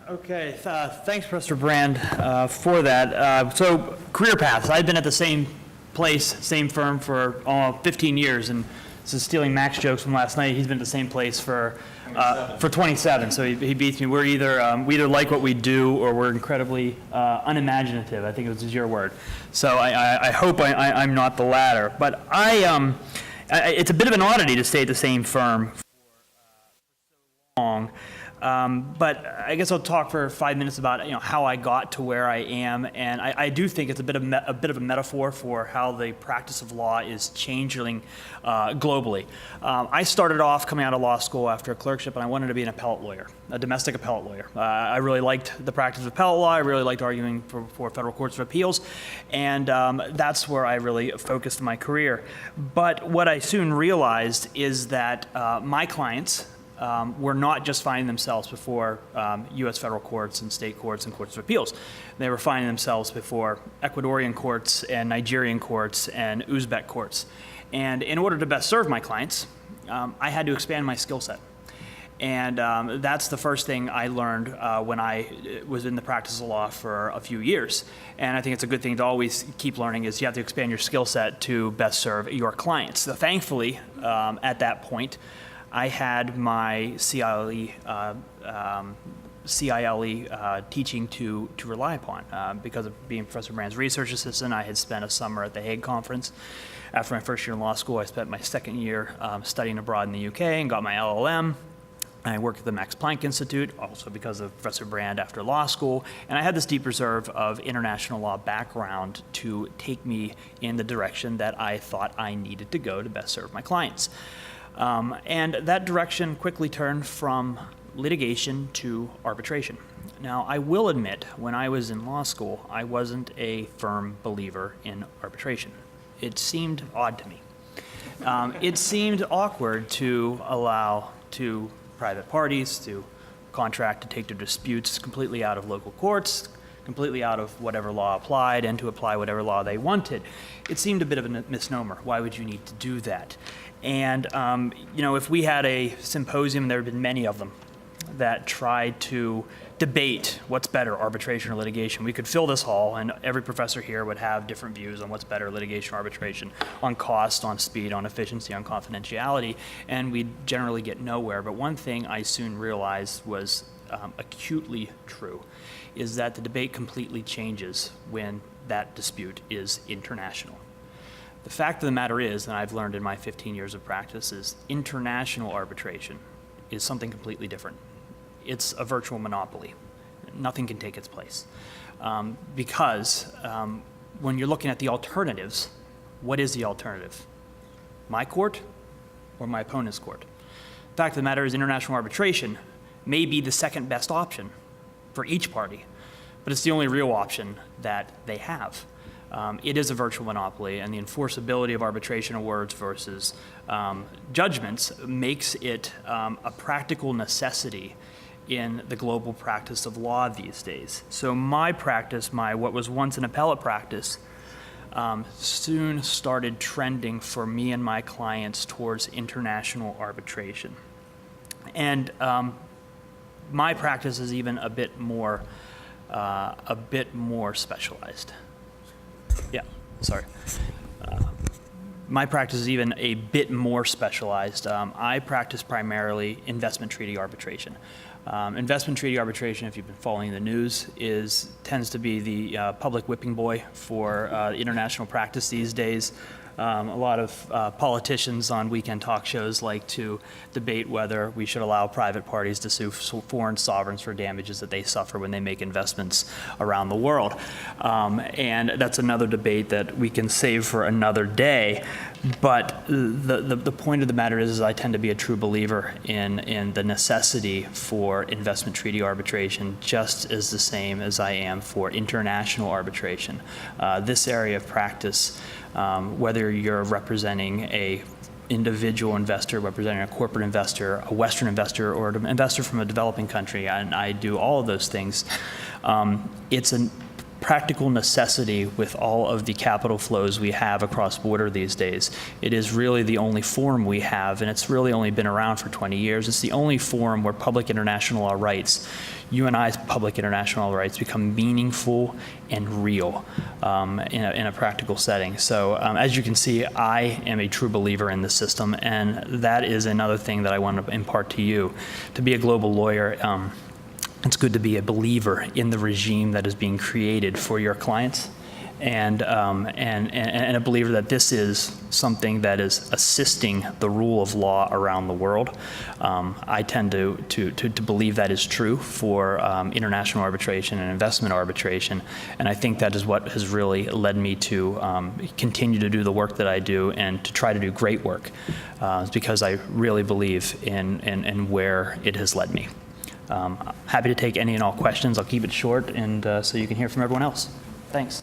Okay, thanks, Professor Brand, for that. So, career paths. I've been at the same place, same firm for 15 years, and this is stealing Mac's jokes from last night. He's been at the same place for 27, so he beats me. We either like what we do or we're incredibly unimaginative. I think it was your word. So I hope I'm not the latter. But it's a bit of an oddity to stay at the same firm for so long. But I guess I'll talk for 5 minutes about how I got to where I am, and I do think it's a bit of a metaphor for how the practice of law is changing globally. I started off coming out of law school after a clerkship, and I wanted to be an appellate lawyer, a domestic appellate lawyer. I really liked the practice of appellate law. I really liked arguing for federal courts of appeals, and that's where I really focused my career. But what I soon realized is that my clients were not just finding themselves before U.S. federal courts and state courts and courts of appeals. They were finding themselves before Ecuadorian courts and Nigerian courts and Uzbek courts. And in order to best serve my clients, I had to expand my skill set. And that's the first thing I learned when I was in the practice of law for a few years. And I think it's a good thing to always keep learning, is you have to expand your skill set to best serve your clients. So thankfully, at that point, I had my CILE teaching to rely upon. Because of being Professor Brand's research assistant, I had spent a summer at the Hague Conference. After my first year in law school, I spent my second year studying abroad in the UK and got my LLM. I worked at the Max Planck Institute, also because of Professor Brand after law school, and I had this deep reserve of international law background to take me in the direction that I thought I needed to go to best serve my clients. And that direction quickly turned from litigation to arbitration. Now, I will admit, when I was in law school, I wasn't a firm believer in arbitration. It seemed odd to me. It seemed awkward to allow two private parties to contract to take their disputes completely out of local courts, completely out of whatever law applied, and to apply whatever law they wanted. It seemed a bit of a misnomer. Why would you need to do that? And if we had a symposium, there have been many of them that tried to debate what's better, arbitration or litigation. We could fill this hall, and every professor here would have different views on what's better, litigation or arbitration, on cost, on speed, on efficiency, on confidentiality, and we'd generally get nowhere. But one thing I soon realized was acutely true, is that the debate completely changes when that dispute is international. The fact of the matter is, and I've learned in my 15 years of practice, is international arbitration is something completely different. It's a virtual monopoly. Nothing can take its place. Because when you're looking at the alternatives, what is the alternative? My court or my opponent's court? The fact of the matter is, international arbitration may be the second best option for each party, but it's the only real option that they have. It is a virtual monopoly, and the enforceability of arbitration awards versus judgments makes it a practical necessity in the global practice of law these days. So my practice, what was once an appellate practice, soon started trending for me and my clients towards international arbitration. And my practice is even a bit more specialized. Yeah, sorry. My practice is even a bit more specialized. I practice primarily investment treaty arbitration. Investment treaty arbitration, if you've been following the news, tends to be the public whipping boy for international practice these days. A lot of politicians on weekend talk shows like to debate whether we should allow private parties to sue foreign sovereigns for damages that they suffer when they make investments around the world. And that's another debate that we can save for another day. But the point of the matter is I tend to be a true believer in the necessity for investment treaty arbitration, just as the same as I am for international arbitration. This area of practice, whether you're representing a individual investor, representing a corporate investor, a Western investor, or an investor from a developing country, and I do all of those things, it's a practical necessity with all of the capital flows we have across border these days. It is really the only forum we have, and it's really only been around for 20 years. It's the only forum where public international law rights, you and I's public international law rights, become meaningful and real in a practical setting. So as you can see, I am a true believer in the system, and that is another thing that I want to impart to you. To be a global lawyer, it's good to be a believer in the regime that is being created for your clients, and a believer that this is something that is assisting the rule of law around the world. I tend to believe that is true for international arbitration and investment arbitration, and I think that is what has really led me to continue to do the work that I do and to try to do great work, because I really believe in where it has led me. Happy to take any and all questions. I'll keep it short, and so you can hear from everyone else. Thanks.